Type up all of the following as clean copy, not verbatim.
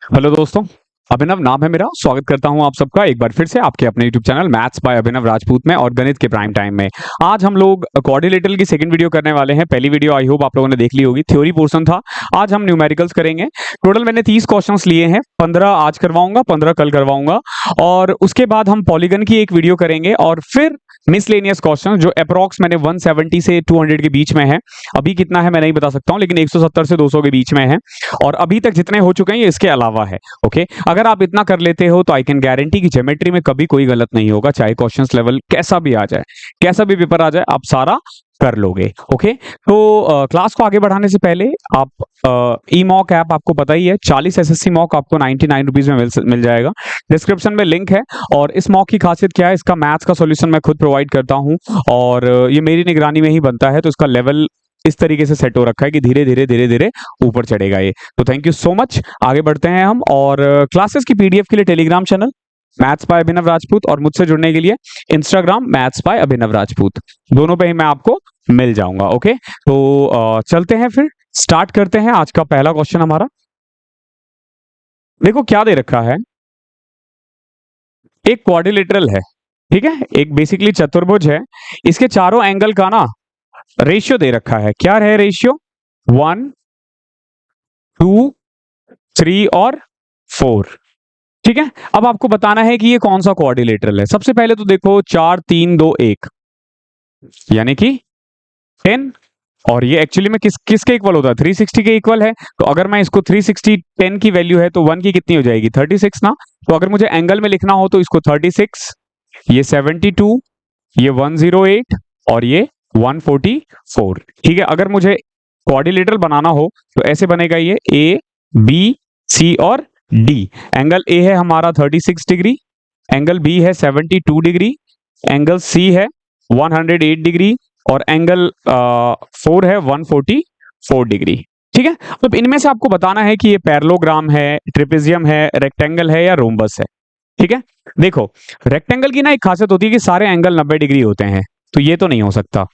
Hello दोस्तों, अभिनव नाम है मेरा। स्वागत करता हूं आप सबका एक बार फिर से आपके अपने YouTube चैनल मैथ्स बाय अभिनव राजपूत में और गणित के प्राइम टाइम में। आज हम लोग क्वाड्रिलेटरल की सेकंड वीडियो करने वाले हैं। पहली वीडियो आई होप आप लोगों ने देख ली होगी, थ्योरी पोर्शन था। आज हम न्यूमेरिकल्स करेंगे। टोटल मैंने 30 क्वेश्चंस लिए हैं, 15 आज करवाऊंगा, 15 कल करवाऊंगा और उसके बाद हम पॉलीगन की एक वीडियो करेंगे और फिर मिसलेनियस क्वेश्चन जो अप्रॉक्स मैंने 170 से 200 के बीच में है। अभी कितना है मैं नहीं बता सकता हूं, लेकिन 170 से 200 के बीच में है और अभी तक जितने हो चुके हैं ये इसके अलावा है। ओके, अगर आप इतना कर लेते हो तो आई कैन गारंटी कि ज्योमेट्री में कभी कोई गलत नहीं होगा, चाहे क्वेश्चंस लेवल कैसा भी आ जाए, कैसा भी पेपर आ जाए, आप सारा कर लोगे। ओके, तो क्लास को आगे बढ़ाने से पहले आप ई मॉक ऐप आपको पता ही है, 40 एसएससी मॉक आपको 99 रुपीज में मिल जाएगा। डिस्क्रिप्शन में लिंक है। और इस मॉक की खासियत क्या है, इसका मैथ्स का सॉल्यूशन मैं खुद प्रोवाइड करता हूं और ये मेरी निगरानी में ही बनता है, तो इसका लेवल इस तरीके से सेट हो रखा है कि धीरे धीरे धीरे धीरे ऊपर चढ़ेगा ये। तो थैंक यू सो मच। आगे बढ़ते हैं हम और क्लासेस की पीडीएफ के लिए टेलीग्राम चैनल मैथ्स बाय अभिनव राजपूत और मुझसे जुड़ने के लिए इंस्टाग्राम मैथ्स बाय अभिनव राजपूत, दोनों पे ही मैं आपको मिल जाऊंगा। ओके, तो चलते हैं, फिर स्टार्ट करते हैं। आज का पहला क्वेश्चन हमारा, देखो क्या दे रखा है। एक क्वाड्रिलेटरल है, ठीक है, एक बेसिकली चतुर्भुज है। इसके चारों एंगल का ना रेशियो दे रखा है। क्या है रेशियो? 1, 2, 3 और 4। ठीक है, अब आपको बताना है कि ये कौन सा क्वाड्रिलेटरल है। सबसे पहले तो देखो 4 3 2 1 यानी कि 10, और ये एक्चुअली में किसके इक्वल होता है? 360 के इक्वल है। तो अगर मैं इसको 360 10 की वैल्यू है तो 1 की कितनी हो जाएगी? 36 ना। तो अगर मुझे एंगल में लिखना हो तो इसको 36, ये 72, ये 108 और ये 144। ठीक है, अगर मुझे क्वाड्रिलेटरल बनाना हो तो ऐसे बनेगा, ये ए बी सी और डी। एंगल ए है हमारा 36 डिग्री, एंगल बी है 72 डिग्री, एंगल सी है 108 डिग्री और एंगल 4 है 144 डिग्री। ठीक है, तो इनमें से आपको बताना है कि ये पैरेललोग्राम है, ट्रेपेजियम है, रेक्टेंगल है या रोम्बस है। ठीक है, देखो रेक्टेंगल की ना एक खासियत होती है कि सारे एंगल 90 डिग्री होते हैं, तो ये तो नहीं हो सकता।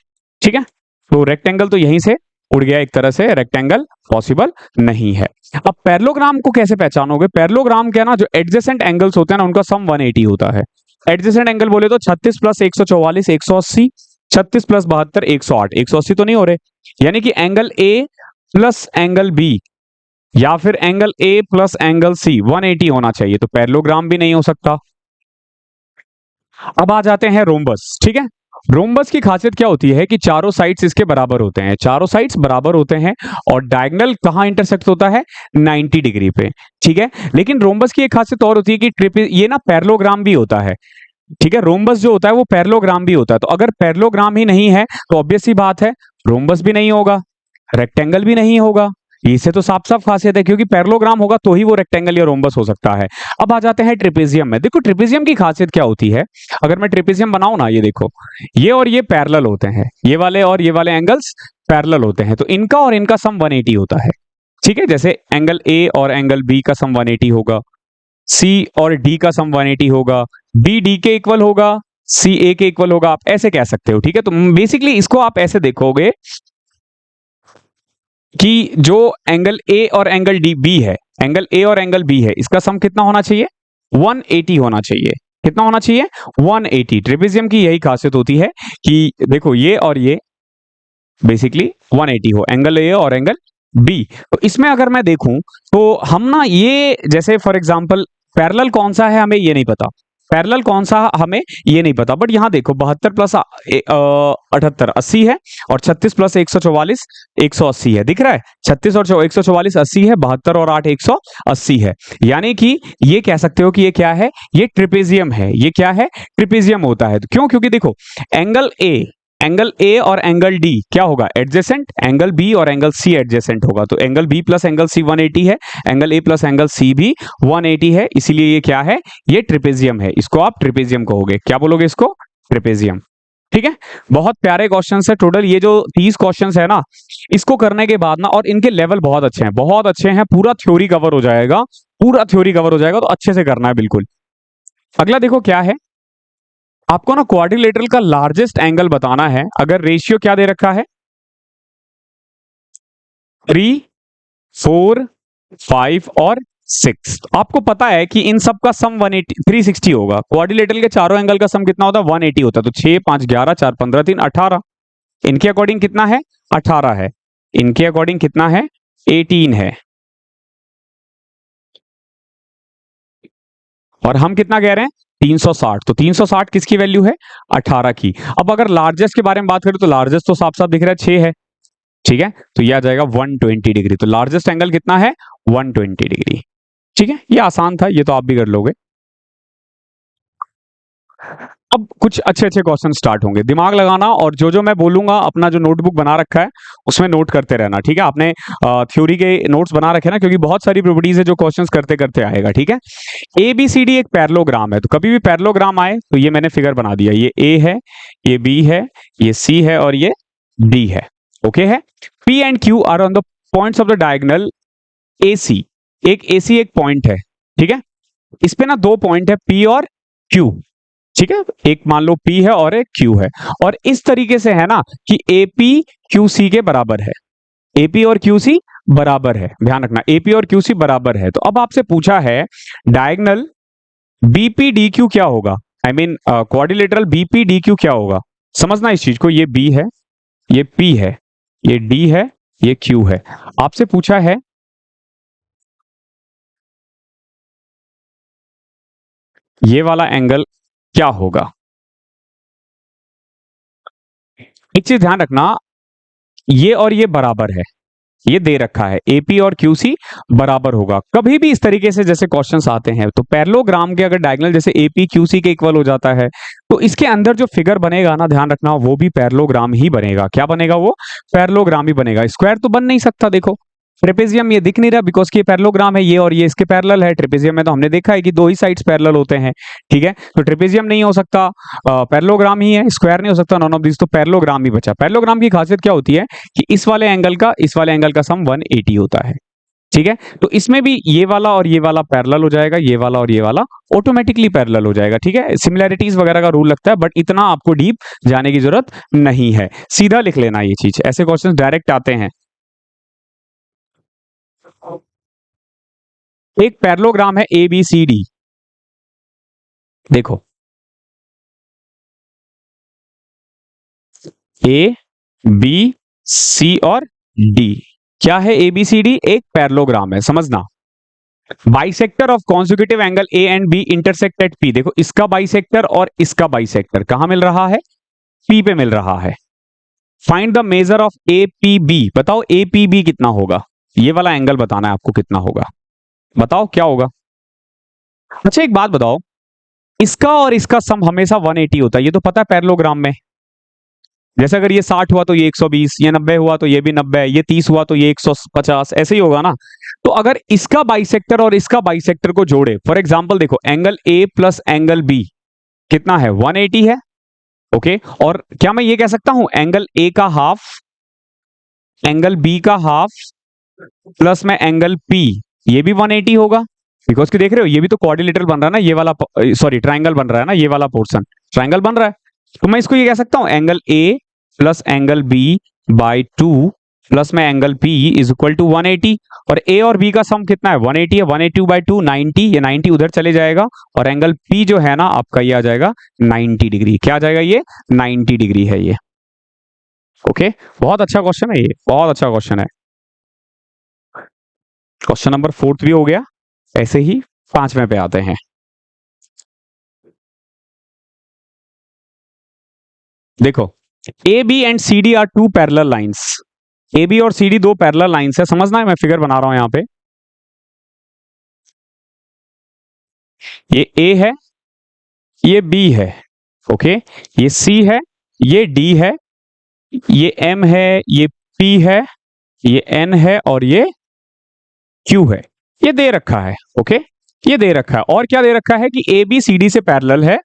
ठीक है, तो रेक्टेंगल तो यहीं से उड़ गया, एक तरह से रेक्टेंगल पॉसिबल नहीं है। अब पैरेललोग्राम को कैसे पहचानोगे? पैरेललोग्राम क्या ना, जो एडजेसेंट एंगल्स होते हैं ना उनका सम 180 होता है। एडजेसेंट एंगल बोले तो 36 प्लस 144 180, 36 प्लस 72 108। 180 तो नहीं हो रहे, यानी कि angle A plus angle B या फिर angle A plus angle C 180 होना चाहिए, तो पैरेललोग्राम भी नहीं हो सकता। अब आ जाते हैं रोम्बस। ठीक है, रोम्बस की खासियत क्या होती है कि चारों साइड्स इसके बराबर होते हैं, चारों साइड्स बराबर होते हैं और डायगोनल कहां इंटरसेक्ट होता है? 90 डिग्री पे। ठीक है, लेकिन रोम्बस की एक खासियत और होती है कि ये ना पैरेललोग्राम भी होता है। ठीक है, रोम्बस जो होता है वो पैरेललोग्राम भी होता है। तो अगर पैरेललोग्राम ही नहीं है तो ऑब्वियस सी बात है, रोम्बस भी नहीं होगा, रेक्टेंगल भी नहीं होगा। इससे तो साफ साफ खासियत है, क्योंकि पैरेललोग्राम होगा तो ही वो रेक्टेंगल या रोम्बस हो सकता है। अब आ जाते हैं ट्रेपेजियम में। देखो ट्रेपेजियम की खासियत क्या होती है, अगर मैं ट्रेपेजियम बनाऊं ना, ये देखो ये और ये पैरेलल होते हैं, ये वाले और ये वाले एंगल्स पैरेलल होते हैं, तो इनका और इनका सम 180 होता है। ठीक है, जैसे एंगल ए और एंगल बी का सम 180 होगा, सी और डी का सम 180 होगा, बी डी के इक्वल होगा, सी ए के इक्वल होगा, आप ऐसे कह सकते हो। ठीक है, तो बेसिकली इसको आप ऐसे देखोगे कि जो एंगल ए और एंगल डी बी है, एंगल ए और एंगल बी है, इसका सम कितना होना चाहिए? 180 होना चाहिए। कितना होना चाहिए? 180। ट्रेपेजियम की यही खासियत होती है कि देखो ये और ये बेसिकली 180 हो, एंगल ए और एंगल बी। तो इसमें अगर मैं देखूं तो हम ना, ये जैसे फॉर एग्जांपल पैरेलल कौन सा है हमें ये नहीं पता, पैरेलल कौन सा हमें ये नहीं पता, बट यहां देखो 72 प्लस 78 80 है और 36 प्लस 144 180 है। दिख रहा है? 36 और 144 80 है, 72 और 8 180 है। यानी कि ये कह सकते हो कि ये क्या है? ये ट्रेपेजियम है। ये क्या है? ट्रेपेजियम होता है। क्यों? क्योंकि देखो एंगल ए और एंगल डी क्या होगा? एडजेसेंट। एंगल बी और एंगल सी एडजेसेंट होगा, तो angle B plus angle C 180 है, angle A plus angle C भी 180 है, इसीलिए ये क्या है? ये ट्रेपेजियम है। इसको आप ट्रेपेजियम कहोगे। क्या बोलोगे इसको? ट्रेपेजियम। ठीक है, बहुत प्यारे क्वेश्चंस है। टोटल ये जो 30 क्वेश्चंस है ना, इसको करने के बाद ना, और इनके लेवल बहुत अच्छे हैं, बहुत अच्छे हैं, पूरा थ्योरी कवर हो जाएगा, पूरा थ्योरी कवर हो जाएगा, तो अच्छे से करना है बिल्कुल। अगला देखो क्या है, आपको ना क्वाड्रिलेटरल का लार्जेस्ट एंगल बताना है। अगर रेशियो क्या दे रखा है? 3, 4, 5 और 6। आपको पता है कि इन सब का सम 180 360 होगा। क्वाड्रिलेटरल के चारों एंगल का सम कितना होता है? 180 होता है। तो 6 5 11 4 15 3 18। इनके अकॉर्डिंग कितना है? 18 है। इनके अकॉर्डिंग कितना है? 18 है। और हम कितना कह रहे हैं? 360। तो 360 किसकी वैल्यू है? 18 की। अब अगर लार्जेस्ट के बारे में बात करें तो लार्जेस्ट तो साफ साफ दिख रहा है 6 है। ठीक है, तो यह आ जाएगा 120 डिग्री। तो लार्जेस्ट एंगल कितना है? 120 डिग्री। ठीक है, ये आसान था, ये तो आप भी कर लोगे। अब कुछ अच्छे अच्छे क्वेश्चन स्टार्ट होंगे, दिमाग लगाना और जो जो मैं बोलूंगा अपना जो नोटबुक बना रखा है उसमें नोट करते रहना। ठीक है, आपने थ्योरी के नोट्स बना रखे ना, क्योंकि बहुत सारी प्रॉपर्टीज है जो क्वेश्चंस करते करते आएगा। ठीक है, ए बी सी डी एक पैरेललोग्राम है, तो कभी भी पैरेललोग्राम आए तो ये मैंने फिगर बना दिया, ये ए है, ये बी है, ये सी है और ये डी है। ओके है। P and Q are on the points of the diagonal A C. एक ए सी एक पॉइंट है। ठीक है, इस पे ना दो पॉइंट है पी और क्यू। ठीक है, एक मान लो P है और एक Q है, और इस तरीके से है ना कि AP QC के बराबर है। AP और QC बराबर है, ध्यान रखना AP और QC बराबर है। तो अब आपसे पूछा है डायगोनल BPDQ क्या होगा? आई मीन क्वाड्रिलेटरल BPDQ क्या होगा? समझना इस चीज को, ये B है, ये P है, ये D है, ये Q है। आपसे पूछा है ये वाला एंगल क्या होगा? एक चीज ध्यान रखना, ये और ये बराबर है, ये दे रखा है एपी और क्यूसी बराबर होगा। कभी भी इस तरीके से जैसे क्वेश्चंस आते हैं तो पैरेललोग्राम के अगर डायगोनल जैसे एपी क्यूसी के इक्वल हो जाता है तो इसके अंदर जो फिगर बनेगा ना, ध्यान रखना, वो भी पैरेललोग्राम ही बनेगा। क्या बनेगा? वो पैरेललोग्राम ही बनेगा। स्क्वायर तो बन नहीं सकता। देखो ट्रेपेजियम ये दिख नहीं रहा बिकॉज कि ये पैरेललोग्राम है, ये और ये इसके पैरेलल है। ट्रेपेजियम में तो हमने देखा है कि दो ही साइड्स पैरेलल होते हैं। ठीक है, तो ट्रेपेजियम नहीं हो सकता, पैरेललोग्राम ही है। स्क्वायर नहीं हो सकता, नॉन ऑफ दिस, तो पैरेललोग्राम ही बचा। पैरेललोग्राम की खासियत क्या होती है कि इस वाले एंगल का सम 180 होता है। ठीक है, तो इसमें भी ये वाला और ये वाला पैरेलल हो जाएगा, ये वाला और ये वाला ऑटोमेटिकली पैरेलल हो जाएगा। ठीक है, सिमिलैरिटीज वगैरह का रूल लगता है, बट इतना आपको डीप जाने की जरूरत नहीं है, सीधा लिख लेना ये चीज। ऐसे क्वेश्चंस डायरेक्ट आते हैं। एक पैरेललोग्राम है ए बी सी डी। देखो ए बी सी और डी क्या है? ए बी सी डी एक पैरेललोग्राम है, समझना। Bisector of consecutive angle A and B intersect at P. देखो इसका बाइसेक्टर और इसका बाइसेक्टर कहां मिल रहा है? पी पे मिल रहा है। Find the measure of A P B. बताओ ए पी बी कितना होगा? ये वाला एंगल बताना है आपको कितना होगा, बताओ क्या होगा। अच्छा एक बात बताओ, इसका और इसका सम हमेशा 180 होता है, ये तो पता है पैरेललोग्राम में। जैसे अगर ये 60 हुआ तो ये 120, ये 90 हुआ तो ये भी 90, ये 30 हुआ तो ये 150, ऐसे ही होगा ना। तो अगर इसका बाइसेक्टर और इसका बाइसेक्टर को जोड़े, फॉर एग्जांपल देखो angle A plus angle B कितना है? 180 है। ओके, और क्या मैं ये कह सकता हूं एंगल ए का हाफ, एंगल बी का हाफ प्लस में एंगल पी, ये भी 180 होगा? बिकॉज कि देख रहे हो ये भी तो क्वाड्रिलेटरल बन रहा है ना, ये वाला, सॉरी ट्राइंगल बन रहा है ना, ये वाला पोर्शन ट्राइंगल बन रहा है। तो मैं इसको ये कह सकता हूं angle A plus angle B by 2 plus में angle P is equal to 180। और ए और बी का सम कितना है? 180 है। 180 बाई 2 90, ये 90 उधर चले जाएगा और एंगल पी जो है ना आपका ये आ जाएगा 90 डिग्री। क्या आ जाएगा? ये 90 डिग्री है ये। ओके, बहुत अच्छा क्वेश्चन है ये, बहुत अच्छा क्वेश्चन है। क्वेश्चन नंबर 4 भी हो गया। ऐसे ही 5वें पे आते हैं। देखो A B and C D are two parallel lines. A B और सी डी दो पैरेलल लाइंस है, समझना है, मैं फिगर बना रहा हूं यहां पे। ये ए है, ये बी है, ओके, ये सी है, ये डी है, ये एम है, ये पी है, ये एन है और ये क्यू है। ये दे रखा है। ओके, ये दे रखा है। और क्या दे रखा है कि ए बी सी डी से पैरेलल है।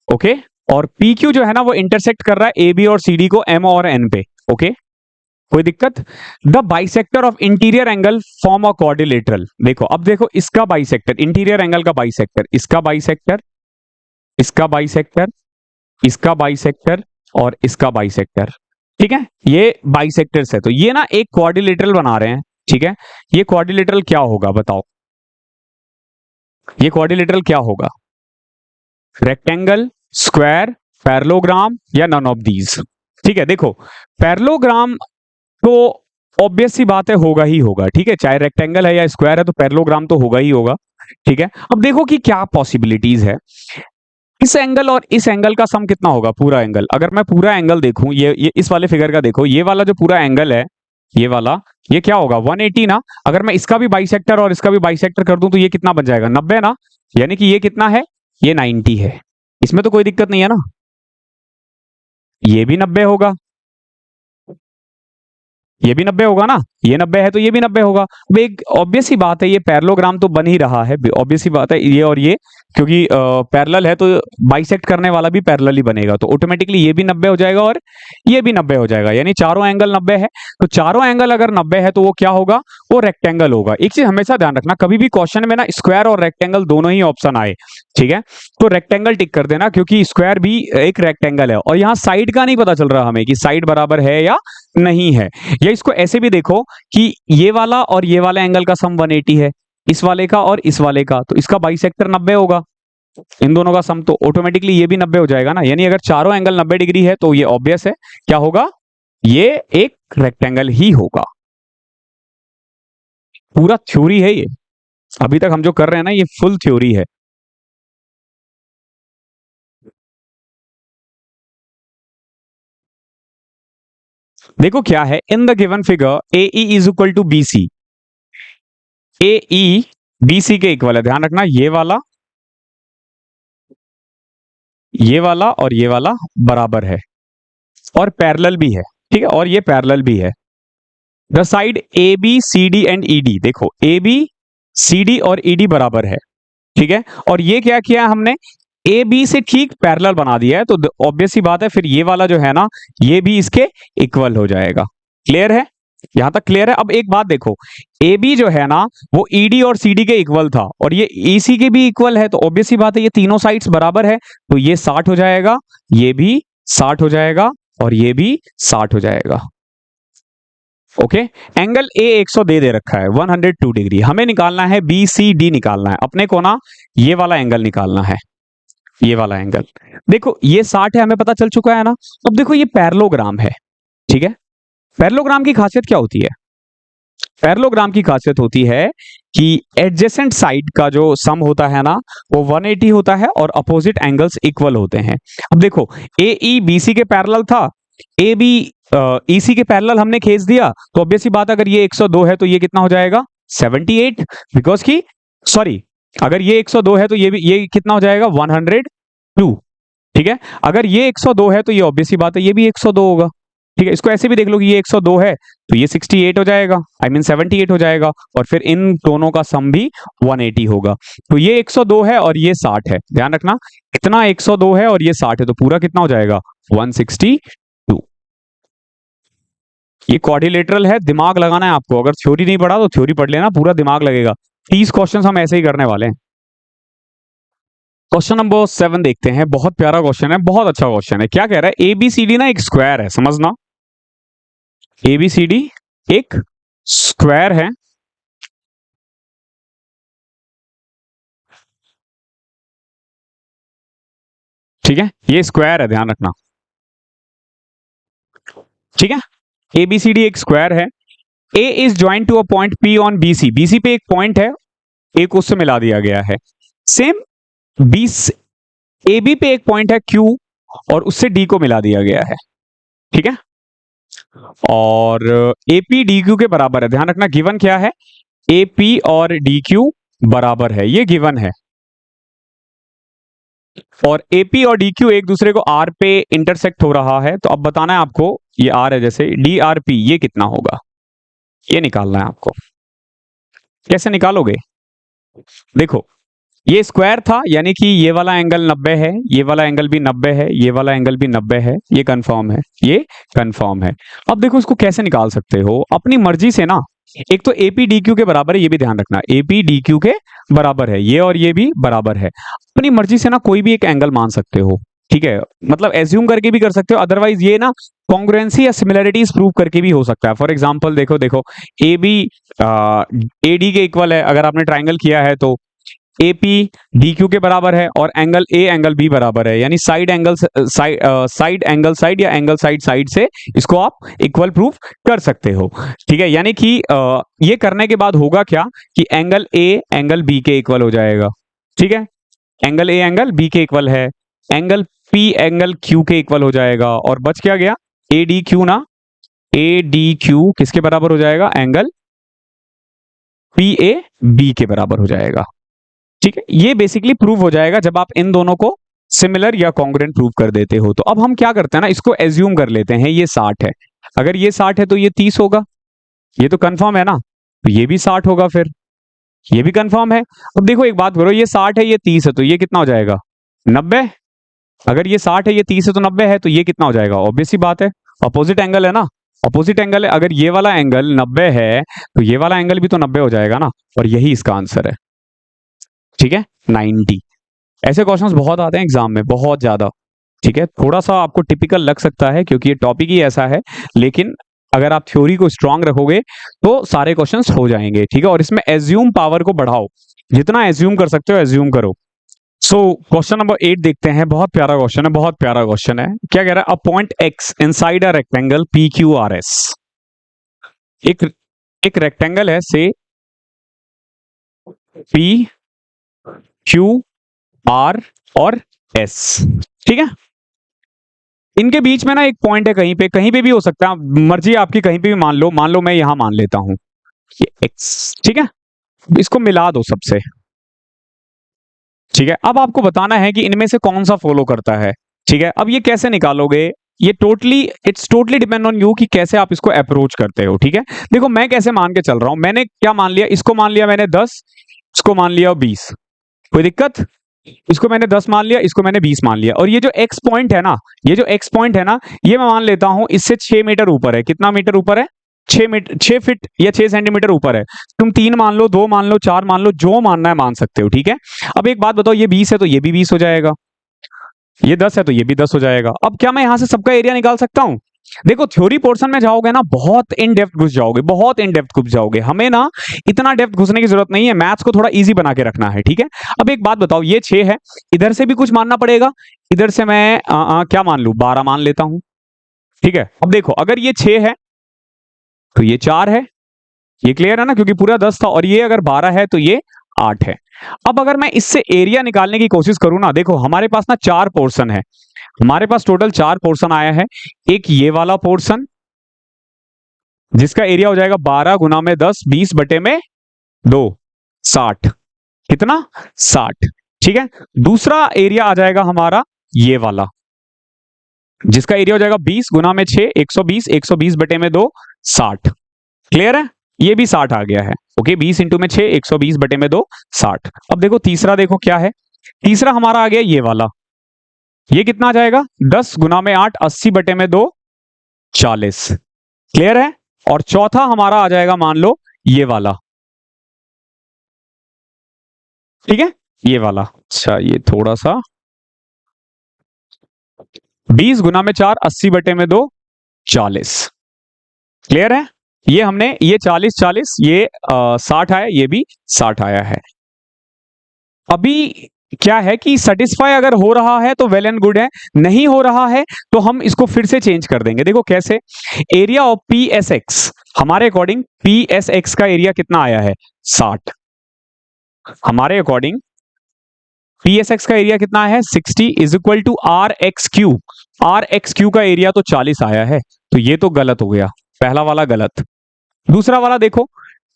ओके, और पी क्यू जो है ना वो इंटरसेक्ट कर रहा है ए बी और सी डी को एम और एन पे। ओके, कोई दिक्कत? The bisector of interior angle form a quadrilateral. देखो अब देखो इसका बाइसेक्टर, इंटीरियर एंगल का बाइसेक्टर, इसका बाइसेक्टर, इसका बाइसेक्टर, इसका बाइसेक्टर और इसका बाइसेक्टर। ठीक है, ये बाइसेक्टर्स है, तो ये ना एक क्वाड्रिलेटरल बना रहे हैं। ठीक है, ये क्वाड्रिलेटरल क्या होगा बताओ? ये क्वाड्रिलेटरल क्या होगा? रेक्टेंगल, स्क्वायर, पैरेललोग्राम या नन ऑफ दीज? ठीक है, देखो पैरेललोग्राम तो ऑब्वियस सी बात है होगा ही होगा, ठीक है, चाहे रेक्टेंगल है या स्क्वायर है तो पैरेललोग्राम तो होगा ही होगा। ठीक है, अब देखो कि क्या पॉसिबिलिटीज है। इस एंगल और इस एंगल का सम कितना होगा? पूरा एंगल, अगर मैं पूरा एंगल देखूं, ये इस वाले फिगर का देखो, ये वाला जो पूरा एंगल है, ये वाला, ये क्या होगा? 180 ना। अगर मैं इसका भी बाइसेक्टर और इसका भी बाइसेक्टर कर दूं तो ये कितना बन जाएगा? 90 ना। यानी कि ये कितना है? ये 90 है। इसमें तो कोई दिक्कत नहीं है ना। ये भी 90 होगा, ये भी 90 होगा ना। ये 90 है तो ये भी 90 होगा। अब एक ऑब्वियस ही बात है, ये पैरेललोग्राम तो बन ही रहा है, ऑब्वियस ही बात है, ये और ये, क्योंकि पैरेलल है तो बाइसेक्ट करने वाला भी पैरेलल ही बनेगा, तो ऑटोमेटिकली ये भी 90 हो जाएगा और ये भी 90 हो जाएगा, यानी चारों एंगल 90 है। तो चारों एंगल अगर 90 है तो वो क्या होगा? वो रेक्टेंगल होगा। एक चीज हमेशा ध्यान रखना, कभी भी क्वेश्चन में ना स्क्वायर और रेक्टेंगल दोनों ही ऑप्शन आए, ठीक है, तो रेक्टेंगल टिक कर देना, क्योंकि स्क्वायर भी एक रेक्टेंगल है। और यहाँ साइड का नहीं पता चल रहा हमें कि साइड बराबर है या नहीं है। या इसको ऐसे भी देखो कि ये वाला और ये वाला एंगल का सम 180 है, इस वाले का और इस वाले का, तो इसका बाइसेक्टर 90 होगा, इन दोनों का सम, तो ऑटोमेटिकली ये भी 90 हो जाएगा ना। यानी अगर चारों एंगल 90 डिग्री है तो ये ऑब्वियस है क्या होगा? ये एक रेक्टेंगल ही होगा। पूरा थ्योरी है ये, अभी तक हम जो कर रहे हैं ना, ये फुल थ्योरी है। देखो क्या है, in the given figure A E is equal to B C. A E B C के इक्वल है, ध्यान रखना, ये वाला और ये वाला बराबर है और पैरेलल भी है, ठीक है, और ये पैरेलल भी है। The side A B C D and E D, देखो ए बी सी डी और ई डी बराबर है, ठीक है, और ये क्या किया हमने? ए बी से ठीक पैरेलल बना दिया है, तो ऑब्वियस सी बात है फिर ये वाला जो है ना, ये भी इसके इक्वल हो जाएगा। क्लियर है? यहां तक क्लियर है? अब एक बात देखो, ए बी जो है ना वो ईडी और सीडी के इक्वल था, और ये ईसी के भी इक्वल है, तो ऑब्वियस सी बात है ये तीनों साइड्स बराबर है, तो ये 60 हो जाएगा, ये भी 60 हो जाएगा और ये भी 60 हो जाएगा। ओके, एंगल ए 100 दे रखा है, 102 डिग्री, हमें निकालना है बी सी डी, निकालना है अपने को ना, ये वाला एंगल निकालना है, ये वाला एंगल। देखो ये 60 है, हमें पता चल चुका है ना। अब देखो ये पैरेललोग्राम है, ठीक है, पैरेललोग्राम की खासियत क्या होती है? पैरेललोग्राम की खासियत होती है कि एडजेसेंट साइड का जो सम होता है ना वो 180 होता है और अपोजिट एंगल्स इक्वल होते हैं। अब देखो ए ई बी सी के पैरेलल था, ए बी ई सी के पैरेलल हमने खींच दिया, तो ऑब्वियस सी बात, अगर ये 102 है तो ये कितना हो जाएगा? 78, बिकॉज की सॉरी, अगर ये 102 है तो ये कितना हो जाएगा? 102, ठीक है, अगर ये 102 है तो ये ऑब्वियस सी बात है ये भी 102 होगा, ठीक है। इसको ऐसे भी देख लो कि ये 102 है तो ये 68 हो जाएगा, आई मीन 78 हो जाएगा, और फिर इन दोनों का सम भी 180 होगा। तो ये 102 है और ये 60 है, ध्यान रखना, इतना 102 है और ये 60 है, तो पूरा कितना हो जाएगा? 162। ये क्वाड्रिलेटरल है, दिमाग लगाना है आपको, अगर थ्योरी नहीं पढ़ा तो थ्योरी पढ़ लेना, पूरा दिमाग लगेगा। 30 क्वेश्चन हम ऐसे ही करने वाले हैं। क्वेश्चन नंबर 7 देखते हैं, बहुत प्यारा क्वेश्चन है, बहुत अच्छा क्वेश्चन है। क्या कह रहा है? एबीसीडी ना एक स्क्वायर है, समझना, एबीसीडी एक स्क्वायर है, ठीक है, ये स्क्वायर है, ध्यान रखना, ठीक है, एबीसीडी एक स्क्वायर है। A is joint to a point P on BC, BC पे एक पॉइंट है, ए को उससे मिला दिया गया है। सेम बी ए बी पे एक पॉइंट है क्यू और उससे डी को मिला दिया गया है, ठीक है, और एपी डी क्यू के बराबर है। ध्यान रखना गिवन क्या है? एपी और डी क्यू बराबर है, ये गिवन है, और एपी और डी क्यू एक दूसरे को आर पे इंटरसेक्ट हो रहा है, तो अब बताना है आपको, ये आर है, जैसे डी आर पी, ये कितना होगा, ये निकालना है आपको। कैसे निकालोगे? देखो ये स्क्वायर था, यानी कि ये वाला एंगल 90 है, ये वाला एंगल भी 90 है, ये वाला एंगल भी 90 है, ये कंफर्म है, ये कंफर्म है। अब देखो इसको कैसे निकाल सकते हो अपनी मर्जी से ना। एक तो एपी डी क्यू के बराबर है, ये भी ध्यान रखना, एपी डी क्यू के बराबर है, ये और ये भी बराबर है। अपनी मर्जी से ना कोई भी एक एंगल मान सकते हो, ठीक है, मतलब एज्यूम करके भी कर सकते हो, अदरवाइज ये ना कॉन्ग्रुएंसी या सिमिलरिटीज प्रूव करके भी हो सकता है। फॉर एग्जाम्पल देखो देखो, ए बी ए डी के इक्वल है, अगर आपने ट्राइंगल किया है तो ए पी डी क्यू के बराबर है और एंगल ए एंगल बी बराबर है, यानी side angle side angle side या एंगल साइड साइड से इसको आप इक्वल प्रूफ कर सकते हो। ठीक है, यानी कि ये करने के बाद होगा क्या कि एंगल ए एंगल बी के इक्वल हो जाएगा। ठीक है, एंगल ए एंगल बी के इक्वल है, एंगल पी एंगल क्यू के इक्वल हो जाएगा और बच क्या गया ए डी क्यू ना, ए डी क्यू किसके बराबर हो जाएगा, एंगल पी ए बी के बराबर हो जाएगा। ठीक है, ये बेसिकली प्रूव हो जाएगा जब आप इन दोनों को सिमिलर या कॉन्ग्रुएंट प्रूव कर देते हो। तो अब हम क्या करते हैं ना, इसको एज्यूम कर लेते हैं ये 60 है, अगर ये 60 है तो ये 30 होगा, ये तो कंफर्म है ना, तो ये भी 60 होगा, फिर ये भी कंफर्म है। अब देखो एक बात करो, ये 60 है ये 30 है तो ये कितना हो जाएगा 90। अगर ये 60 है ये 30 है तो 90 है, तो ये कितना हो जाएगा, ऑब्वियस सी बात है अपोजिट एंगल है ना, अपोजिट एंगल है। अगर ये वाला एंगल 90 है तो ये वाला एंगल भी तो 90 हो जाएगा ना, और यही इसका आंसर है। ठीक है, 90। ऐसे क्वेश्चंस बहुत आते हैं एग्जाम में, बहुत ज्यादा। ठीक है, थोड़ा सा आपको टिपिकल लग सकता है क्योंकि ये टॉपिक ही ऐसा है, लेकिन अगर आप थ्योरी को स्ट्रांग रखोगे तो सारे क्वेश्चंस हो जाएंगे। ठीक है, और इसमें एज्यूम पावर को बढ़ाओ, जितना एज्यूम कर सकते हो एज्यूम करो। सो क्वेश्चन नंबर 8 देखते हैं, बहुत प्यारा क्वेश्चन है, बहुत प्यारा क्वेश्चन है। क्या कह रहा है, a point x inside a rectangle P Q R S. एक रेक्टेंगल है से पी क्यू आर और एस। ठीक है, इनके बीच में ना एक पॉइंट है, कहीं पे भी हो सकता है, मर्जी आपकी, कहीं पे भी मान लो मैं यहां मान लेता हूं ये एक्स। ठीक है, इसको मिला दो सबसे। ठीक है, अब आपको बताना है कि इनमें से कौन सा फॉलो करता है। ठीक है, अब ये कैसे निकालोगे, ये it's totally depend on you कि कैसे आप इसको अप्रोच करते हो। ठीक है, देखो मैं कैसे मान के चल रहा हूं, मैंने क्या मान लिया, इसको मान लिया मैंने 10, इसको मान लिया 20, कोई दिक्कत, इसको मैंने 10 मान लिया, इसको मैंने 20 मान लिया। और ये जो एक्स पॉइंट है ना, ये जो एक्स पॉइंट है ना, ये मैं मान लेता हूं इससे 6 मीटर ऊपर है। कितना मीटर ऊपर है, 6 फीट या 6 सेंटीमीटर ऊपर है। तुम 3 मान लो, 2 मान लो, 4 मान लो, जो मानना है मान सकते हो। ठीक है, अब एक बात बताओ, ये 20 है तो ये भी 20 हो जाएगा, ये 10 है तो ये भी 10 हो जाएगा। अब क्या मैं यहां से सबका एरिया निकाल सकता हूं? देखो थ्योरी पोर्शन में जाओगे ना, बहुत इन डेप्थ घुस जाओगे, बहुत इन डेप्थ घुस जाओगे। हमें ना इतना डेप्थ घुसने की जरूरत नहीं है, मैथ्स को थोड़ा इजी बना के रखना है। ठीक है, अब एक बात बताओ, ये 6 है, इधर से भी कुछ मानना पड़ेगा, इधर से मैं क्या मान लू, 12 मान लेता हूं। ठीक है, अब देखो अगर ये 6 है तो ये 4 है, ये क्लियर है ना, क्योंकि पूरा 10 था, और ये अगर 12 है तो ये 8 है। अब अगर मैं इससे एरिया निकालने की कोशिश करूं ना, देखो हमारे पास ना 4 पोर्शन है, हमारे पास टोटल 4 पोर्शन आया है। एक ये वाला पोर्शन जिसका एरिया हो जाएगा 12 गुना में 10, 20 बटे में 2, 60। कितना, 60। ठीक है, दूसरा एरिया आ जाएगा हमारा ये वाला, जिसका एरिया हो जाएगा 20 गुना में 6, 120, 120 बटे में 2, 60। क्लियर है, ये भी 60 आ गया है। ओके, 20 इंटू में 6, 120 बटे में 2, 60। अब देखो तीसरा, देखो क्या है, तीसरा हमारा आ गया ये वाला, ये कितना आ जाएगा, 10 गुना में 8, 80 बटे में 2, 40। क्लियर है, और चौथा हमारा आ जाएगा मान लो ये वाला। ठीक है, ये वाला, अच्छा ये थोड़ा सा, 20 गुना में 4, 80 बटे में 2, 40। क्लियर है, ये हमने ये 40 40, ये 60 आया, ये भी 60 आया है। अभी क्या है कि सेटिस्फाई अगर हो रहा है तो वेल एंड गुड है, नहीं हो रहा है तो हम इसको फिर से चेंज कर देंगे। देखो कैसे, area of P S X, हमारे अकॉर्डिंग पी एस एक्स का एरिया कितना आया है, 60। हमारे अकॉर्डिंग पी एस एक्स का एरिया कितना है, 60 is equal to R X Q, R X Q का एरिया तो 40 आया है, तो ये तो गलत हो गया, पहला वाला गलत। दूसरा वाला देखो,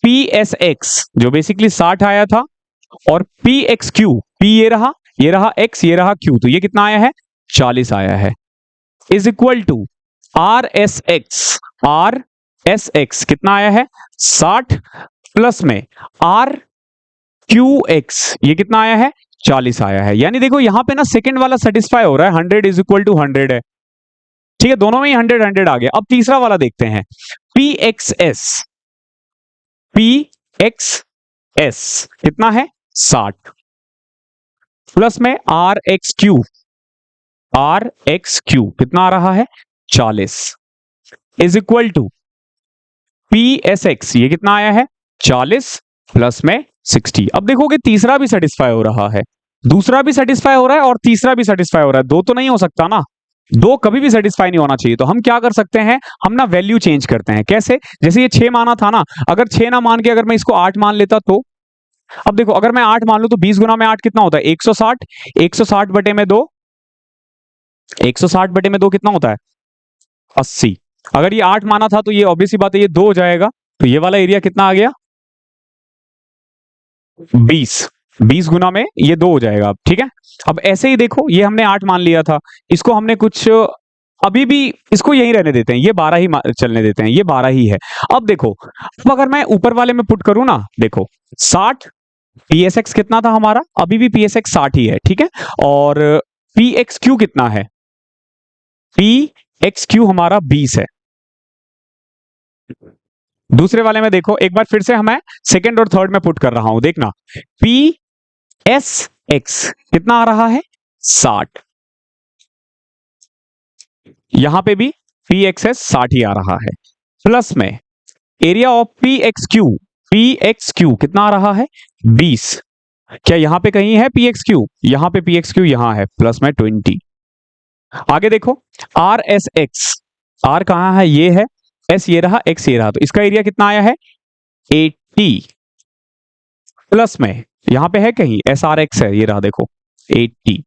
पी एस एक्स जो बेसिकली 60 आया था, और पी एक्स क्यू, पी ये रहा एक्स, ये रहा क्यू, तो ये कितना आया है, 40 आया है, is equal to R S X कितना आया है, 60, प्लस में आर क्यू एक्स, ये कितना आया है, 40 आया है। यानी देखो यहां पे ना सेकंड वाला सेटिस्फाई हो रहा है, 100 इज इक्वल टू 100 है। ठीक है, दोनों में ही 100 100 आ गया। अब तीसरा वाला देखते हैं, पी एक्स एस कितना है, 60, प्लस में आर एक्स क्यू कितना आ रहा है, 40, is equal to P S X, ये कितना आया है, 40, प्लस में 60। अब देखोगे तीसरा भी सेटिस्फाई हो रहा है, दूसरा भी सेटिस्फाई हो रहा है और तीसरा भी सेटिस्फाई हो रहा है। दो तो नहीं हो सकता ना, दो कभी भी सेटिस्फाई नहीं होना चाहिए। तो हम क्या कर सकते हैं, हम ना वैल्यू चेंज करते हैं। कैसे? जैसे ये 6 माना था ना, अगर 6 ना मान के अगर मैं इसको 8 मान लेता तो, अब देखो अगर मैं 8 मान लूं तो 20 गुना में 8 कितना होता है? 160। 160 बटे में 2, 160 बटे में 2 कितना होता है? 80। अगर ये 8 माना था तो ये ऑब्वियस सी बात है, ये 2 हो जाएगा। तो ये वाला एरिया कितना आ गया? 20। 20 गुना में ये 2 हो जाएगा। ठीक है, अब ऐसे ही देखो, ये हमने 8 मान लिया था, इसको हमने कुछ अभी भी इसको यही रहने देते हैं, ये 12 ही चलने देते हैं, ये 12 ही है। अब देखो, अब अगर मैं ऊपर वाले में पुट करूं ना, देखो 60, पीएसएक्स कितना था हमारा? अभी भी पीएसएक्स 60 ही है। ठीक है, और पीएक्सक्यू कितना है? पीएक्सक्यू हमारा 20 है। दूसरे वाले में देखो, एक बार फिर से मैं सेकंड और थर्ड में पुट कर रहा हूं, देखना। पी एस एक्स कितना आ रहा है? 60। यहां पे भी पी एक्स एस 60 ही आ रहा है। प्लस में area of P x Q, P x Q कितना आ रहा है? 20। क्या यहां पे कहीं है पी एक्स क्यू? यहां पे पी एक्स क्यू यहां है, प्लस में 20। आगे देखो, आर एस एक्स, आर कहां है? ये है, एस ये रहा, एक्स ये रहा, तो इसका एरिया कितना आया है? 80। प्लस में यहां पे है कहीं एस आर एक्स है, ये रहा देखो 80।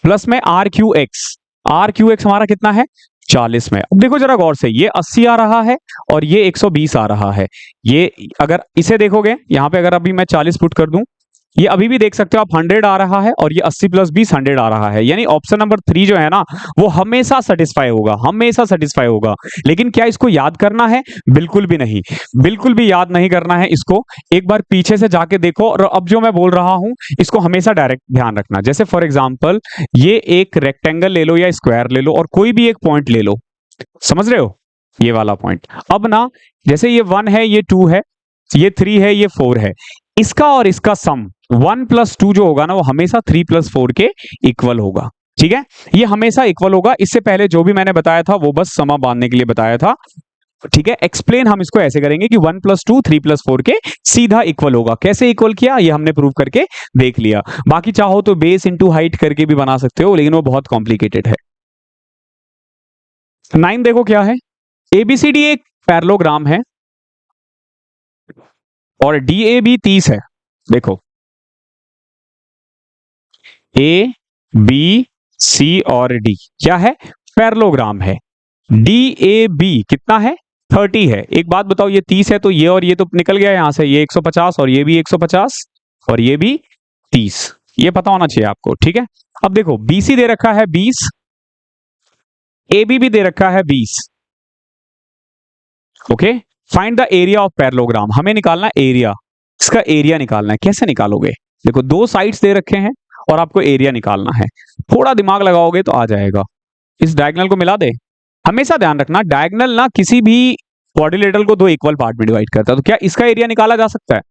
प्लस में R Q X, R Q X हमारा कितना है? 40 में। अब देखो जरा गौर से, ये 80 आ रहा है और ये 120 आ रहा है। ये अगर इसे देखोगे, यहां पे अगर अभी मैं 40 पुट कर दूं, ये अभी भी देख सकते हो आप 100 आ रहा है, और ये 80 प्लस 20 100 आ रहा है। यानी ऑप्शन नंबर 3 जो है ना, वो हमेशा सेटिस्फाई होगा, हमेशा सेटिस्फाई होगा। लेकिन क्या इसको याद करना है? बिल्कुल भी नहीं, बिल्कुल भी याद नहीं करना है इसको। एक बार पीछे से जाके देखो, और अब जो मैं बोल रहा हूं इसको हमेशा डायरेक्ट ध्यान रखना। जैसे फॉर एग्जाम्पल, ये एक रेक्टेंगल ले लो या स्क्वायर ले लो, और कोई भी एक पॉइंट ले लो, समझ रहे हो? ये वाला पॉइंट। अब ना, जैसे ये 1 है, ये 2 है, ये 3 है, ये 4 है, इसका और इसका सम 1 प्लस 2 जो होगा ना, वो हमेशा 3 प्लस 4 के इक्वल होगा। ठीक है, ये हमेशा इक्वल होगा। इससे पहले जो भी मैंने बताया था वो बस समा बांधने के लिए बताया था। ठीक है, एक्सप्लेन हम इसको ऐसे करेंगे कि 1 प्लस 2 3 प्लस 4 के सीधा इक्वल होगा। कैसे इक्वल किया, ये हमने प्रूव करके देख लिया। बाकी चाहो तो बेस इंटू हाइट करके भी बना सकते हो, लेकिन वो बहुत कॉम्प्लिकेटेड है। 9 देखो क्या है, एबीसीडी एक पैरेललोग्राम है और डीए भी 30 है। देखो ए बी सी और डी क्या है? पैरेललोग्राम है। डी ए बी कितना है? 30 है। एक बात बताओ, ये 30 है तो ये और ये तो निकल गया यहां से, ये 150 और ये भी 150 और ये भी 30, ये पता होना चाहिए आपको। ठीक है, अब देखो बीसी दे रखा है 20, ए बी भी दे रखा है 20। Okay, find the area of parallelogram. हमें निकालना एरिया, इसका एरिया निकालना है। कैसे निकालोगे? देखो दो साइड्स दे रखे हैं और आपको एरिया निकालना है। थोड़ा दिमाग लगाओगे तो आ जाएगा। इस डायगोनल को मिला दे। हमेशा ध्यान रखना, डायगोनल ना किसी भी क्वाड्रिलेटरल को दो इक्वल पार्ट में डिवाइड करता है। तो क्या इसका एरिया निकाला जा सकता है?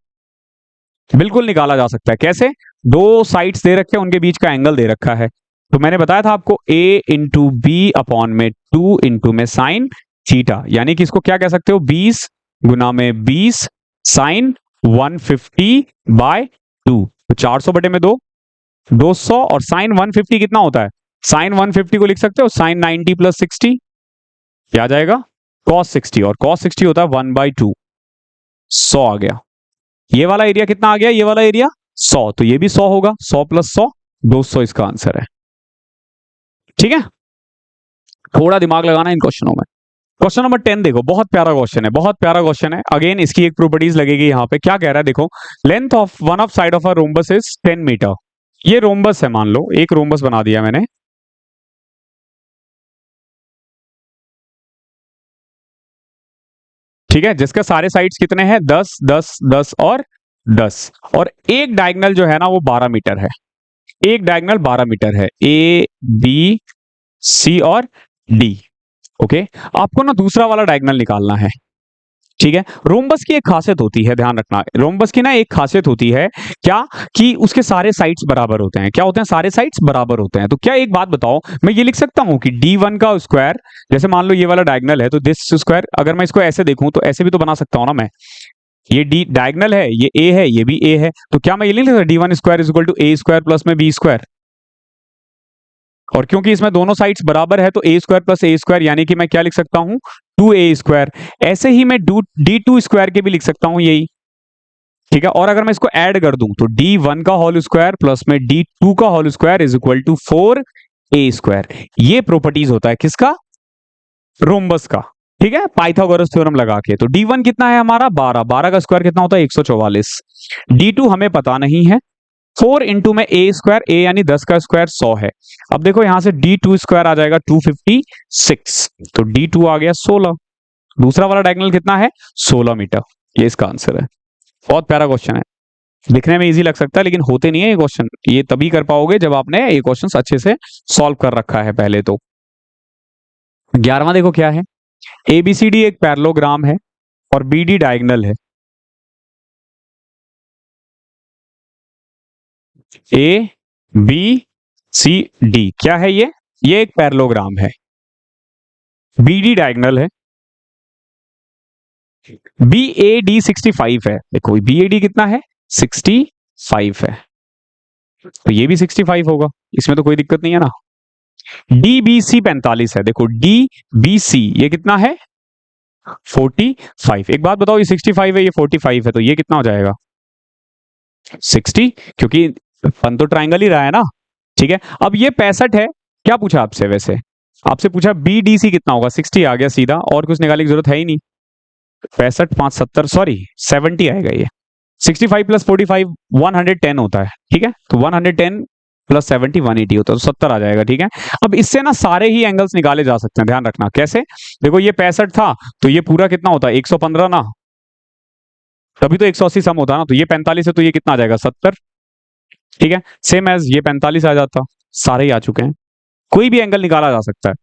बिल्कुल निकाला जा सकता है। कैसे? दो साइड्स दे रखे हैं, उनके बीच का एंगल दे रखा है। तो मैंने बताया था आपको, a इंटू बी अपॉन में 2 इंटू में साइन थीटा, यानी कि इसको क्या कह सकते हो? 20 गुना में 20 साइन 150 बाय 2। तो 400 बटे में 2, 200, और साइन 150 कितना होता है? साइन 150 को लिख सकते हो साइन 90 प्लस 60, क्या आ जाएगा? कॉस 60, और कॉस 60 होता है 1/2, 100 आ गया। ये वाला एरिया कितना आ गया? ये वाला एरिया 100, तो ये भी 100 होगा। 100 प्लस 100 200 इसका आंसर है। ठीक है, थोड़ा दिमाग लगाना इन क्वेश्चनों में। क्वेश्चन नंबर 10 देखो, बहुत प्यारा क्वेश्चन है, बहुत प्यारा क्वेश्चन है। अगेन इसकी एक प्रॉपर्टीज लगेगी यहाँ पे। क्या कह रहा है देखो, length of one of side of a rhombus is 10 metre. ये रोम्बस है, मान लो एक रोम्बस बना दिया मैंने। ठीक है, जिसके सारे साइड्स कितने हैं? 10 10 10 और 10, और एक डायगोनल जो है ना वो 12 मीटर है। एक डायगोनल 12 मीटर है, ए बी सी और डी। ओके, आपको ना दूसरा वाला डायगोनल निकालना है। ठीक है, रोम्बस की एक खासियत होती है, ध्यान रखना, रोम्बस की ना एक खासियत होती है क्या, कि उसके सारे साइड्स बराबर होते हैं। क्या होते हैं? सारे साइड्स बराबर होते हैं। तो क्या एक बात बताओ, मैं ये लिख सकता हूं कि D1 का स्क्वायर, जैसे मान लो ये वाला डायगोनल है तो दिस स्क्वायर, अगर मैं इसको ऐसे देखूं तो ऐसे भी तो बना सकता हूं ना मैं। ये डी डायगनल है, ये ए है, ये भी ए है, तो क्या मैं ये नहीं लिख सकता d1 square is equal to A square plus में बी स्क्वायर? और क्योंकि इसमें दोनों साइड्स बराबर है तो A square plus A square यानी कि मैं क्या लिख सकता हूं 2a स्क्वायर। ऐसे ही मैं d2 स्क्वायर के भी लिख सकता हूं यही, ठीक है। और अगर मैं इसको ऐड कर दूं तो d1 का होल स्क्वायर प्लस में d2 का whole square is equal to 4a square. ये प्रॉपर्टीज होता है किसका? रोम्बस का, ठीक है, पाइथागोरस थ्योरम लगा के। तो d1 कितना है हमारा 12, 12 का स्क्वायर कितना होता है 144। d2 हमें पता नहीं है, 4 इंटू में a स्क्वायर, a यानी 10 का स्क्वायर 100 है। अब देखो यहां से d2 स्क्वायर आ जाएगा 256, तो d2 आ गया 16। दूसरा वाला डायगोनल कितना है 16 मीटर। ये इसका आंसर है। बहुत प्यारा क्वेश्चन है, दिखने में इजी लग सकता है लेकिन होते नहीं है ये क्वेश्चन। ये तभी कर पाओगे जब आपने ये क्वेश्चन अच्छे से सॉल्व कर रखा है पहले तो। 11वां देखो क्या है, एबीसीडी एक पैरेललोग्राम है और बीडी डायगोनल है। ए बी सी डी क्या है ये एक पैरेललोग्राम है, बीडी डायगोनल है, बी ए डी 65 है। देखो बी ए डी कितना है 65 है, तो ये भी 65 होगा, इसमें तो कोई दिक्कत नहीं है ना। डी बी सी 45 है, देखो डी बी सी ये कितना है 45। एक बात बताओ, ये 65 है ये 45 है, तो ये कितना हो जाएगा 60, क्योंकि फन तो ट्राइंगल ही रहा है ना, ठीक है। अब ये 65 है, क्या पूछा आपसे? वैसे आपसे पूछा बी डी सी कितना होगा, 60 आ गया सीधा, और कुछ निकालने की जरूरत है ही नहीं। 65 5 70 सॉरी 70 आएगा ये। 65 प्लस 45 110 होता है, ठीक है। तो 110 प्लस 70 180 होता है, तो 70 आ जाएगा, ठीक है। अब इससे ना सारे ही एंगल्स निकाले जा सकते हैं, ध्यान रखना कैसे। देखो ये 65 था तो ये पूरा कितना होता है 115 ना, तभी तो 180 सम होता है ना। तो ये 45 है तो ये कितना आ जाएगा 70, ठीक है। सेम एज ये 45 आ जाता, सारे ही आ चुके हैं, कोई भी एंगल निकाला जा सकता है।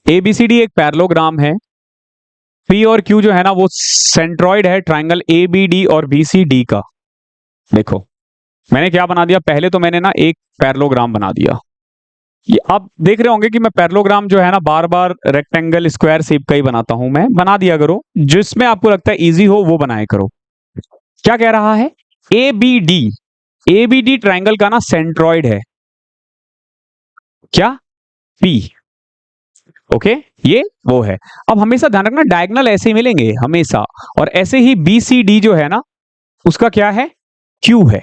एबीसीडी एक पैरेललोग्राम है, पी और क्यू जो है ना वो सेंट्रॉइड है ट्राइंगल ए बी डी और बी सी डी का। देखो मैंने क्या बना दिया, पहले तो मैंने ना एक पैरेललोग्राम बना दिया। ये आप देख रहे होंगे कि मैं पैरेललोग्राम जो है ना बार बार रेक्टेंगल स्क्वायर शेप का ही बनाता हूं, मैं बना दिया करो, जिसमें आपको लगता है इजी हो वो बनाया करो। क्या कह रहा है ए बी डी ट्राइंगल का ना सेंट्रॉइड है क्या पी, ओके ये वो है। अब हमेशा ध्यान रखना डायगोनल ऐसे ही मिलेंगे हमेशा, और ऐसे ही बी सी डी जो है ना उसका क्या है क्यू है,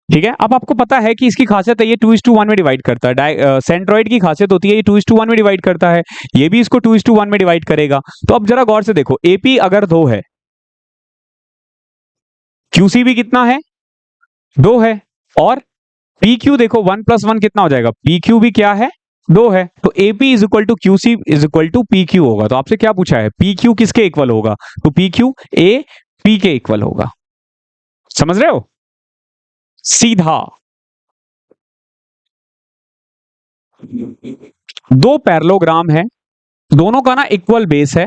ठीक है। अब आपको पता है कि इसकी खासियत है ये 2:1 में डिवाइड करता है, सेंट्रॉइड की खासियत होती है ये 2:1 में डिवाइड करता है, ये भी इसको 2:1 में डिवाइड करेगा। तो अब जरा गौर से देखो, एपी अगर 2 है, क्यूसी भी कितना है 2 है, और पी क्यू देखो 1 + 1 कितना हो जाएगा, पी क्यू भी क्या है 2 है। तो A P is equal to Q C is equal to P Q होगा। तो आपसे क्या पूछा है पी क्यू किसके इक्वल होगा, तो पी क्यू ए पी के इक्वल होगा। समझ रहे हो सीधा। दो पैरेललोग्राम है, दोनों का ना इक्वल बेस है,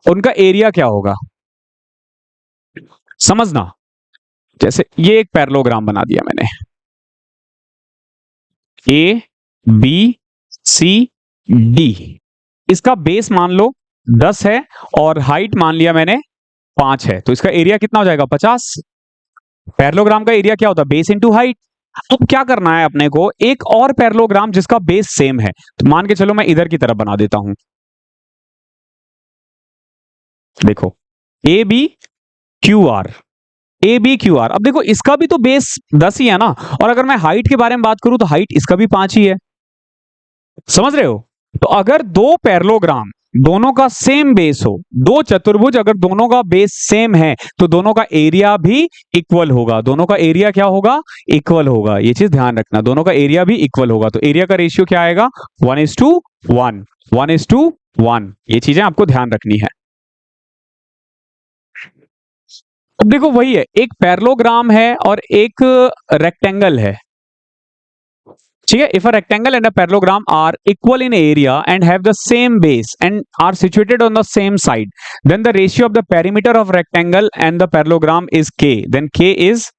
उनका एरिया क्या होगा समझना। जैसे ये एक पैरेललोग्राम बना दिया मैंने, ए बी सी डी, इसका बेस मान लो 10 है और हाइट मान लिया मैंने 5 है, तो इसका एरिया कितना हो जाएगा 50। पैरेललोग्राम का एरिया क्या होता है बेस इंटू हाइट। अब क्या करना है अपने को, एक और पैरेललोग्राम जिसका बेस सेम है, तो मान के चलो मैं इधर की तरफ बना देता हूं। देखो A B Q R, A B Q R. अब देखो इसका भी तो बेस 10 ही है ना, और अगर मैं हाइट के बारे में बात करूं तो हाइट इसका भी 5 ही है। समझ रहे हो। तो अगर दो पैरेललोग्राम दोनों का सेम बेस हो, दो चतुर्भुज अगर दोनों का बेस सेम है तो दोनों का एरिया भी इक्वल होगा। दोनों का एरिया क्या होगा इक्वल होगा, ये चीज ध्यान रखना, दोनों का एरिया भी इक्वल होगा। तो एरिया का रेशियो क्या आएगा 1:1, 1:1, ये चीजें आपको ध्यान रखनी है। अब देखो वही है, एक पैरेललोग्राम है और एक रेक्टेंगल है, ठीक है। If a rectangle and a parallelogram are equal in area and have the same base and are situated on the same side, then the ratio of the perimeter of rectangle and the parallelogram is k, then k is,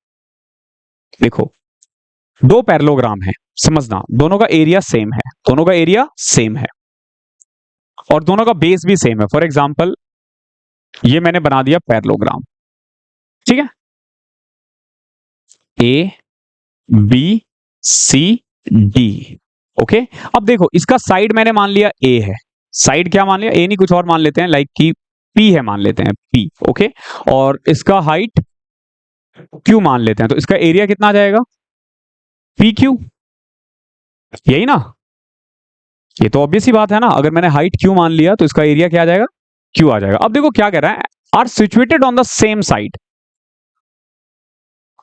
देखो दो parallelogram है, समझना दोनों का area same है, दोनों का area same है, और दोनों का बेस भी सेम है। फॉर एग्जाम्पल ये मैंने बना दिया पैरेललोग्राम, ठीक है, A B C D. Okay, अब देखो इसका साइड मैंने मान लिया ए है, साइड क्या मान लिया, ए नहीं कुछ और मान लेते हैं, लाइक कि पी है मान लेते हैं, पी। ओके, और इसका हाइट क्यू मान लेते हैं, तो इसका एरिया कितना आ जाएगा, पी क्यू, यही ना, ये तो ऑब्वियस ही बात है ना। अगर मैंने हाइट क्यू मान लिया तो इसका एरिया क्या आ जाएगा, क्यू आ जाएगा। अब देखो क्या कह रहा है, are situated on the same side.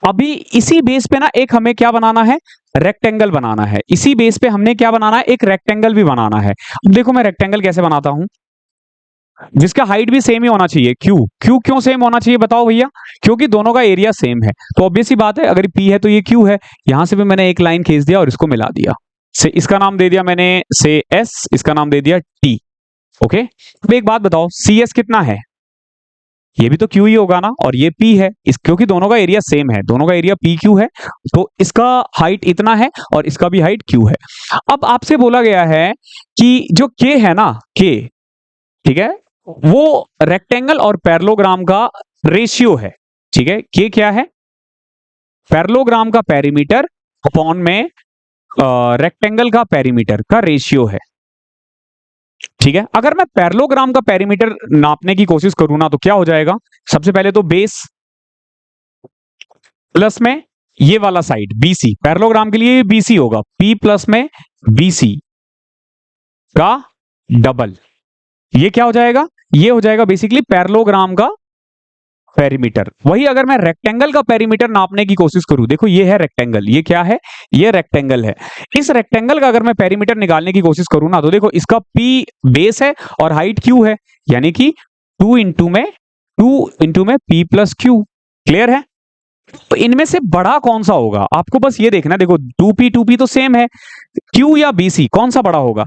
अभी इसी बेस पे ना एक हमें क्या बनाना है, रेक्टेंगल बनाना है। इसी बेस पे हमने क्या बनाना है, एक रेक्टेंगल भी बनाना है। अब देखो मैं रेक्टेंगल कैसे बनाता हूं, जिसका हाइट भी सेम ही होना चाहिए, क्यू। क्यू क्यों सेम होना चाहिए बताओ भैया, क्योंकि दोनों का एरिया सेम है। तो ऑब्वियस ही बात है, अगर पी है तो ये क्यू है। यहां से भी मैंने एक लाइन खींच दिया और इसको मिला दिया, से इसका नाम दे दिया मैंने से एस, इसका नाम दे दिया टी। ओके, अब एक बात बताओ, सी एस कितना है, ये भी तो क्यू ही होगा ना, और ये पी है, इस क्योंकि दोनों का एरिया सेम है, दोनों का एरिया पी क्यू है, तो इसका हाइट इतना है और इसका भी हाइट क्यू है। अब आपसे बोला गया है कि जो के है ना, के, ठीक है, वो रेक्टेंगल और पैरेललोग्राम का रेशियो है, ठीक है। के क्या है, पैरेललोग्राम का पेरीमीटर अपॉन में रेक्टेंगल का पेरीमीटर का रेशियो है, ठीक है। अगर मैं पैरेललोग्राम का पेरीमीटर नापने की कोशिश करूं ना, तो क्या हो जाएगा, सबसे पहले तो बेस प्लस में ये वाला साइड बीसी, पैरेललोग्राम के लिए बीसी होगा, पी प्लस में बीसी का डबल, ये क्या हो जाएगा, ये हो जाएगा बेसिकली पैरेललोग्राम का पेरीमीटर। वही अगर मैं रेक्टेंगल का पेरीमीटर नापने की कोशिश करूं, देखो ये है रेक्टेंगल, ये क्या है, ये रेक्टेंगल है। इस रेक्टेंगल का अगर मैं पेरीमीटर निकालने की कोशिश करूं ना, तो देखो इसका पी बेस है और हाइट क्यू है, यानी कि 2 इंटू में पी प्लस क्यू। क्लियर है, तो इनमें से बड़ा कौन सा होगा, आपको बस ये देखना। देखो 2p तो सेम है, क्यू या बीसी कौन सा बड़ा होगा,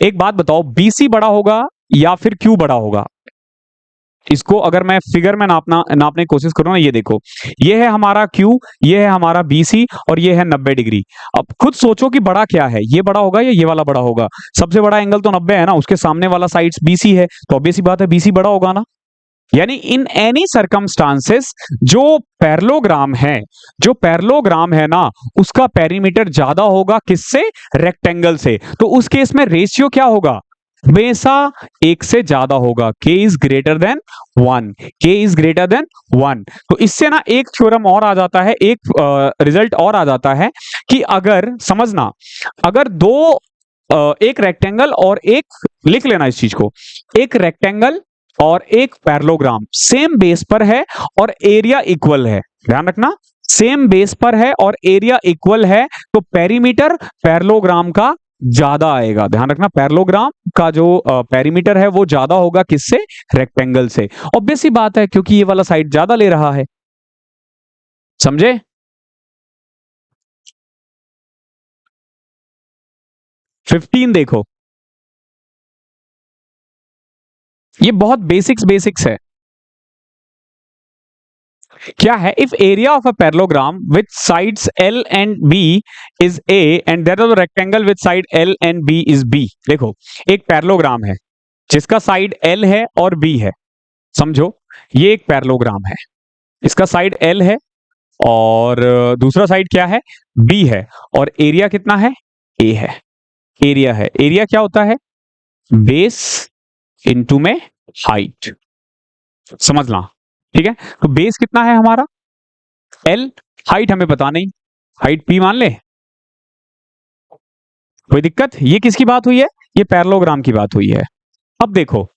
एक बात बताओ, बीसी बड़ा होगा या फिर क्यू बड़ा होगा। इसको अगर मैं फिगर में नापने की कोशिश करूं ना, ये देखो, ये है हमारा क्यू, ये है हमारा बीसी और ये है 90 डिग्री। अब खुद सोचो कि बड़ा क्या है, ये बड़ा होगा या ये वाला बड़ा होगा। सबसे बड़ा एंगल तो 90 है ना, उसके सामने वाला साइड बीसी है, तो ऑब्वियस सी बात है बीसी बड़ा होगा ना। यानी इन एनी सर्कमस्टांसेस जो पैरेललोग्राम है ना, उसका पेरीमीटर ज्यादा होगा किससे, रेक्टेंगल से। तो उस केस में रेशियो क्या होगा, हमेशा एक से ज्यादा होगा, k is greater then 1, k is greater then 1। तो इससे ना एक थ्योरम और आ जाता है, एक रिजल्ट और आ जाता है कि अगर समझना, अगर एक रेक्टेंगल और एक, लिख लेना इस चीज को, एक रेक्टेंगल और एक पैरेललोग्राम सेम बेस पर है और एरिया इक्वल है, ध्यान रखना, सेम बेस पर है और एरिया इक्वल है, तो पेरीमीटर पैरेललोग्राम का ज्यादा आएगा। ध्यान रखना, पैरेललोग्राम का जो पेरीमीटर है वो ज्यादा होगा किससे, रेक्टेंगल से। ऑब्वियस सी बात है, क्योंकि ये वाला साइड ज्यादा ले रहा है, समझे। फिफ्टीन देखो, ये बहुत बेसिक्स है। क्या है, if area of a parallelogram with sides L and B is A and there is a rectangle with side L and B is B। देखो एक पैरेललोग्राम है जिसका साइड L है और B है, समझो ये एक पैरेललोग्राम है, इसका साइड L है और दूसरा साइड क्या है, B है, और एरिया कितना है, A है, एरिया है। एरिया क्या होता है, बेस इनटू में हाइट, समझना, ठीक है। तो बेस कितना है हमारा L, हाइट हमें पता नहीं, हाइट P मान ले, कोई दिक्कत। ये किसकी बात हुई है, ये पैरेललोग्राम की बात हुई है। अब देखो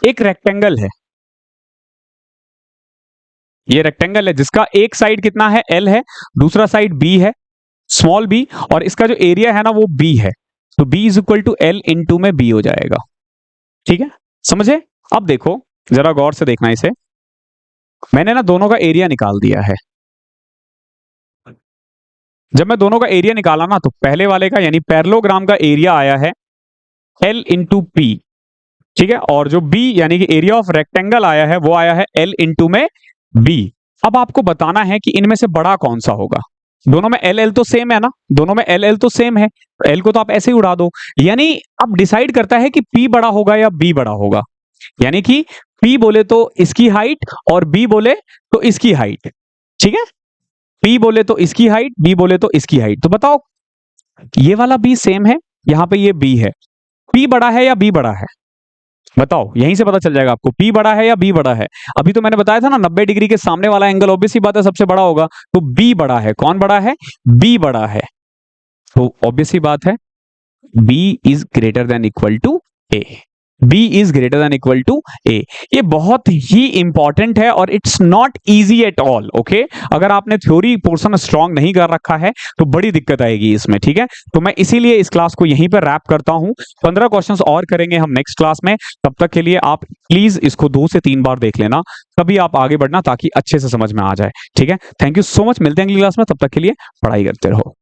एक रेक्टेंगल है, ये रेक्टेंगल है जिसका एक साइड कितना है, L है, दूसरा साइड B है, स्मॉल b, और इसका जो एरिया है ना वो B है, तो B is equal to L into में B हो जाएगा, ठीक है, समझे। अब देखो जरा गौर से देखना इसे, मैंने ना दोनों का एरिया निकाल दिया है। जब मैं दोनों का एरिया निकाला ना, तो पहले वाले का यानी पैरेललोग्राम का एरिया आया है L इंटू पी, ठीक है, और जो B यानी कि एरिया ऑफ रेक्टेंगल आया है वो आया है L इंटू में B। अब आपको बताना है कि इनमें से बड़ा कौन सा होगा, दोनों में एल एल तो सेम है ना, दोनों में एल एल तो सेम है, एल को तो आप ऐसे ही उड़ा दो। यानी अब डिसाइड करता है कि पी बड़ा होगा या बी बड़ा होगा, यानी कि पी बोले तो इसकी हाइट और बी बोले तो इसकी हाइट, ठीक है, पी बोले तो इसकी हाइट, बी बोले तो इसकी हाइट। तो बताओ ये वाला बी सेम है, यहां पे ये बी है, पी बड़ा है या बी बड़ा है, बताओ, यहीं से पता चल जाएगा आपको पी बड़ा है या बी बड़ा है। अभी तो मैंने बताया था ना 90 डिग्री के सामने वाला एंगल ऑब्वियस सी बात है सबसे बड़ा होगा, तो बी बड़ा है। कौन बड़ा है, बी बड़ा है, तो ऑब्वियस सी बात है B is greater than equal to A, B is greater than equal to A। ये बहुत ही इंपॉर्टेंट है और it's not easy at all, okay. अगर आपने थ्योरी पोर्शन स्ट्रांग नहीं कर रखा है तो बड़ी दिक्कत आएगी इसमें, ठीक है। तो मैं इसीलिए इस क्लास को यहीं पर रैप करता हूं, 15 क्वेश्चंस और करेंगे हम नेक्स्ट क्लास में। तब तक के लिए आप प्लीज इसको 2 से 3 बार देख लेना, तभी आप आगे बढ़ना ताकि अच्छे से समझ में आ जाए, ठीक है। थैंक यू सो मच, मिलते हैं अगली क्लास में, तब तक के लिए पढ़ाई करते रहो।